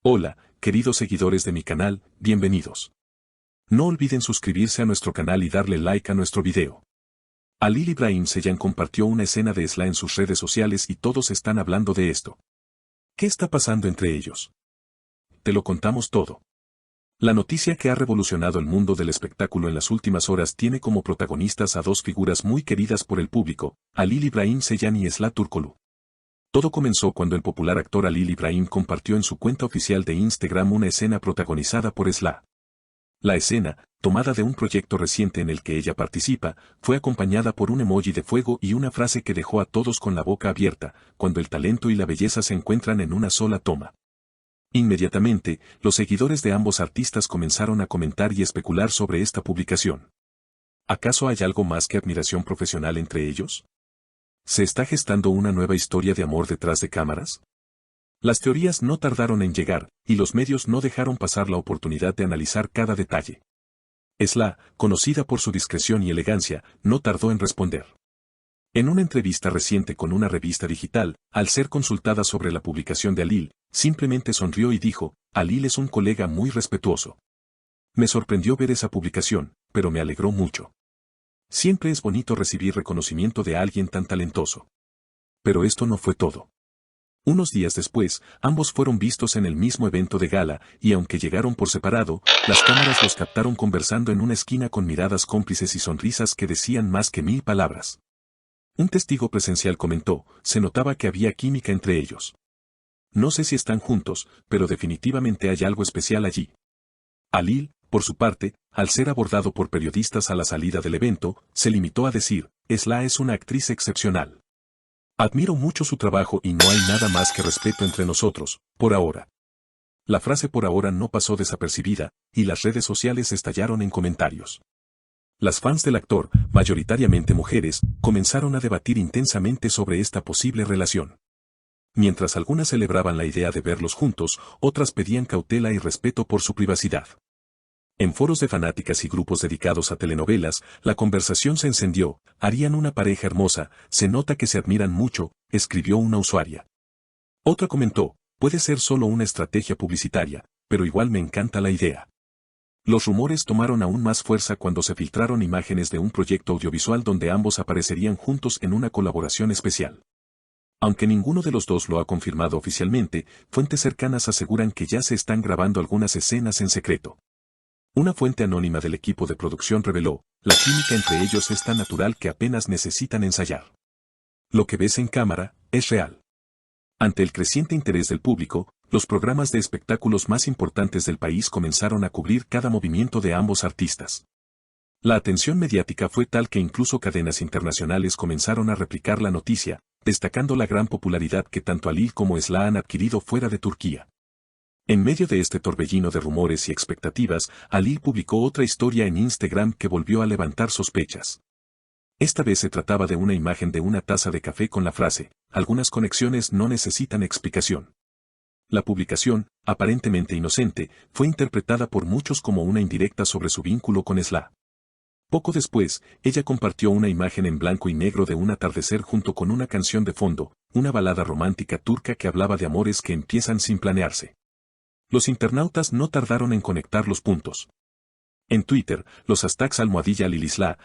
Hola, queridos seguidores de mi canal, bienvenidos. No olviden suscribirse a nuestro canal y darle like a nuestro video. Halil İbrahim Ceylan compartió una escena de Esla en sus redes sociales y todos están hablando de esto. ¿Qué está pasando entre ellos? Te lo contamos todo. La noticia que ha revolucionado el mundo del espectáculo en las últimas horas tiene como protagonistas a dos figuras muy queridas por el público, Halil İbrahim Ceylan y Esla Türkoğlu. Todo comenzó cuando el popular actor Halil İbrahim compartió en su cuenta oficial de Instagram una escena protagonizada por Esla. La escena, tomada de un proyecto reciente en el que ella participa, fue acompañada por un emoji de fuego y una frase que dejó a todos con la boca abierta, cuando el talento y la belleza se encuentran en una sola toma. Inmediatamente, los seguidores de ambos artistas comenzaron a comentar y especular sobre esta publicación. ¿Acaso hay algo más que admiración profesional entre ellos? ¿Se está gestando una nueva historia de amor detrás de cámaras? Las teorías no tardaron en llegar, y los medios no dejaron pasar la oportunidad de analizar cada detalle. Esla, conocida por su discreción y elegancia, no tardó en responder. En una entrevista reciente con una revista digital, al ser consultada sobre la publicación de Halil, simplemente sonrió y dijo, Halil es un colega muy respetuoso. Me sorprendió ver esa publicación, pero me alegró mucho. Siempre es bonito recibir reconocimiento de alguien tan talentoso. Pero esto no fue todo. Unos días después, ambos fueron vistos en el mismo evento de gala, y aunque llegaron por separado, las cámaras los captaron conversando en una esquina con miradas cómplices y sonrisas que decían más que 1000 palabras. Un testigo presencial comentó, se notaba que había química entre ellos. No sé si están juntos, pero definitivamente hay algo especial allí. Halil, por su parte, al ser abordado por periodistas a la salida del evento, se limitó a decir, Esla es una actriz excepcional. Admiro mucho su trabajo y no hay nada más que respeto entre nosotros, por ahora. La frase por ahora no pasó desapercibida, y las redes sociales estallaron en comentarios. Las fans del actor, mayoritariamente mujeres, comenzaron a debatir intensamente sobre esta posible relación. Mientras algunas celebraban la idea de verlos juntos, otras pedían cautela y respeto por su privacidad. En foros de fanáticas y grupos dedicados a telenovelas, la conversación se encendió, harían una pareja hermosa, se nota que se admiran mucho, escribió una usuaria. Otra comentó, puede ser solo una estrategia publicitaria, pero igual me encanta la idea. Los rumores tomaron aún más fuerza cuando se filtraron imágenes de un proyecto audiovisual donde ambos aparecerían juntos en una colaboración especial. Aunque ninguno de los dos lo ha confirmado oficialmente, fuentes cercanas aseguran que ya se están grabando algunas escenas en secreto. Una fuente anónima del equipo de producción reveló, la química entre ellos es tan natural que apenas necesitan ensayar. Lo que ves en cámara, es real. Ante el creciente interés del público, los programas de espectáculos más importantes del país comenzaron a cubrir cada movimiento de ambos artistas. La atención mediática fue tal que incluso cadenas internacionales comenzaron a replicar la noticia, destacando la gran popularidad que tanto Halil como Esla han adquirido fuera de Turquía. En medio de este torbellino de rumores y expectativas, Halil publicó otra historia en Instagram que volvió a levantar sospechas. Esta vez se trataba de una imagen de una taza de café con la frase, algunas conexiones no necesitan explicación. La publicación, aparentemente inocente, fue interpretada por muchos como una indirecta sobre su vínculo con Esla. Poco después, ella compartió una imagen en blanco y negro de un atardecer junto con una canción de fondo, una balada romántica turca que hablaba de amores que empiezan sin planearse. Los internautas no tardaron en conectar los puntos. En Twitter, los hashtags #HalilIsla,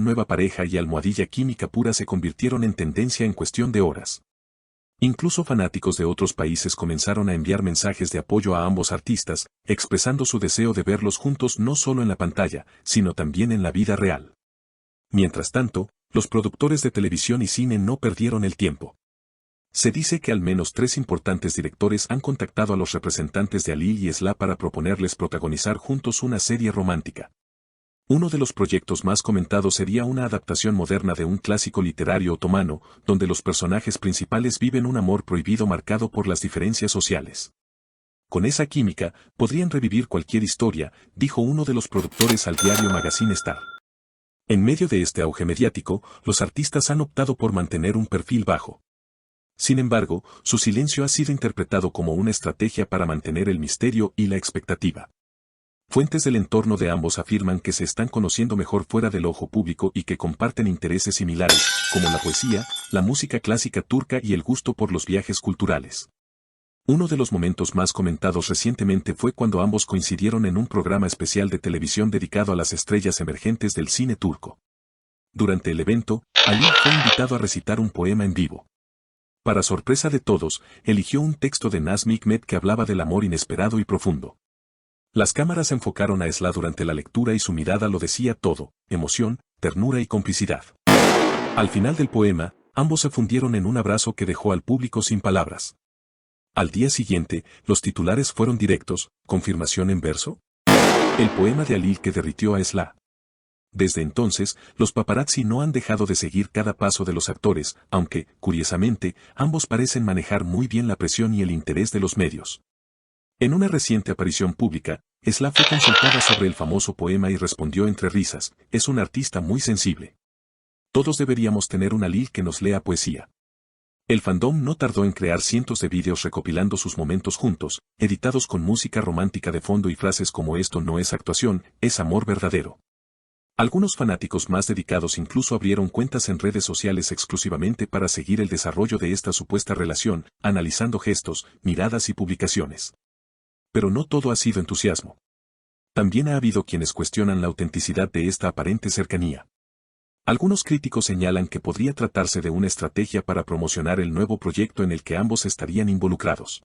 #nueva pareja y #química pura se convirtieron en tendencia en cuestión de horas. Incluso fanáticos de otros países comenzaron a enviar mensajes de apoyo a ambos artistas, expresando su deseo de verlos juntos no solo en la pantalla, sino también en la vida real. Mientras tanto, los productores de televisión y cine no perdieron el tiempo. Se dice que al menos 3 importantes directores han contactado a los representantes de Halil y Esla para proponerles protagonizar juntos una serie romántica. Uno de los proyectos más comentados sería una adaptación moderna de un clásico literario otomano, donde los personajes principales viven un amor prohibido marcado por las diferencias sociales. Con esa química, podrían revivir cualquier historia, dijo uno de los productores al diario Magazine Star. En medio de este auge mediático, los artistas han optado por mantener un perfil bajo. Sin embargo, su silencio ha sido interpretado como una estrategia para mantener el misterio y la expectativa. Fuentes del entorno de ambos afirman que se están conociendo mejor fuera del ojo público y que comparten intereses similares, como la poesía, la música clásica turca y el gusto por los viajes culturales. Uno de los momentos más comentados recientemente fue cuando ambos coincidieron en un programa especial de televisión dedicado a las estrellas emergentes del cine turco. Durante el evento, Ali fue invitado a recitar un poema en vivo. Para sorpresa de todos, eligió un texto de Nazım Hikmet que hablaba del amor inesperado y profundo. Las cámaras enfocaron a Esla durante la lectura y su mirada lo decía todo: emoción, ternura y complicidad. Al final del poema, ambos se fundieron en un abrazo que dejó al público sin palabras. Al día siguiente, los titulares fueron directos: ¿confirmación en verso? El poema de Ali que derritió a Esla. Desde entonces, los paparazzi no han dejado de seguir cada paso de los actores, aunque, curiosamente, ambos parecen manejar muy bien la presión y el interés de los medios. En una reciente aparición pública, Esla fue consultada sobre el famoso poema y respondió entre risas: es un artista muy sensible. Todos deberíamos tener un Ali que nos lea poesía. El fandom no tardó en crear cientos de vídeos recopilando sus momentos juntos, editados con música romántica de fondo y frases como esto no es actuación, es amor verdadero. Algunos fanáticos más dedicados incluso abrieron cuentas en redes sociales exclusivamente para seguir el desarrollo de esta supuesta relación, analizando gestos, miradas y publicaciones. Pero no todo ha sido entusiasmo. También ha habido quienes cuestionan la autenticidad de esta aparente cercanía. Algunos críticos señalan que podría tratarse de una estrategia para promocionar el nuevo proyecto en el que ambos estarían involucrados.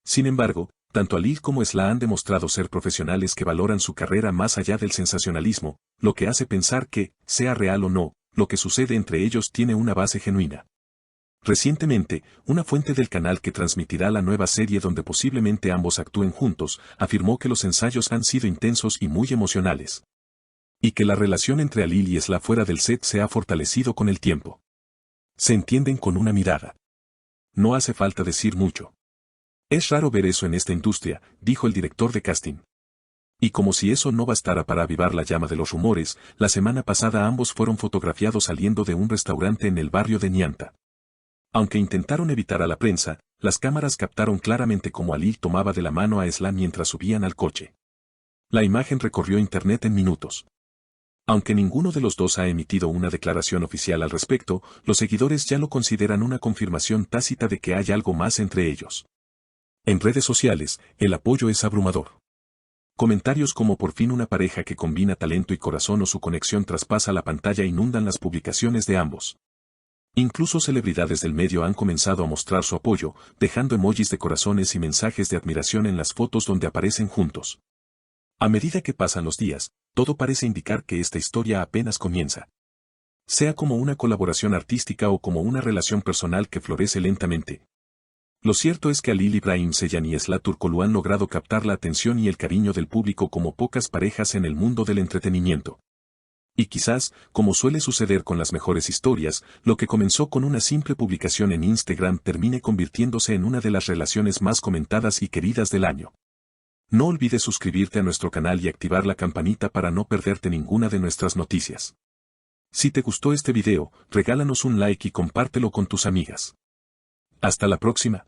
Sin embargo, tanto Ali como Esla han demostrado ser profesionales que valoran su carrera más allá del sensacionalismo, lo que hace pensar que, sea real o no, lo que sucede entre ellos tiene una base genuina. Recientemente, una fuente del canal que transmitirá la nueva serie donde posiblemente ambos actúen juntos, afirmó que los ensayos han sido intensos y muy emocionales. Y que la relación entre Ali y Esla fuera del set se ha fortalecido con el tiempo. Se entienden con una mirada. No hace falta decir mucho. Es raro ver eso en esta industria, dijo el director de casting. Y como si eso no bastara para avivar la llama de los rumores, la semana pasada ambos fueron fotografiados saliendo de un restaurante en el barrio de Nianta. Aunque intentaron evitar a la prensa, las cámaras captaron claramente cómo Ali tomaba de la mano a Esla mientras subían al coche. La imagen recorrió internet en minutos. Aunque ninguno de los dos ha emitido una declaración oficial al respecto, los seguidores ya lo consideran una confirmación tácita de que hay algo más entre ellos. En redes sociales, el apoyo es abrumador. Comentarios como por fin una pareja que combina talento y corazón o su conexión traspasa la pantalla inundan las publicaciones de ambos. Incluso celebridades del medio han comenzado a mostrar su apoyo, dejando emojis de corazones y mensajes de admiración en las fotos donde aparecen juntos. A medida que pasan los días, todo parece indicar que esta historia apenas comienza. Sea como una colaboración artística o como una relación personal que florece lentamente. Lo cierto es que Ali Ibrahim Ceyhan y Esla Turkoglu han logrado captar la atención y el cariño del público como pocas parejas en el mundo del entretenimiento. Y quizás, como suele suceder con las mejores historias, lo que comenzó con una simple publicación en Instagram termine convirtiéndose en una de las relaciones más comentadas y queridas del año. No olvides suscribirte a nuestro canal y activar la campanita para no perderte ninguna de nuestras noticias. Si te gustó este video, regálanos un like y compártelo con tus amigas. Hasta la próxima.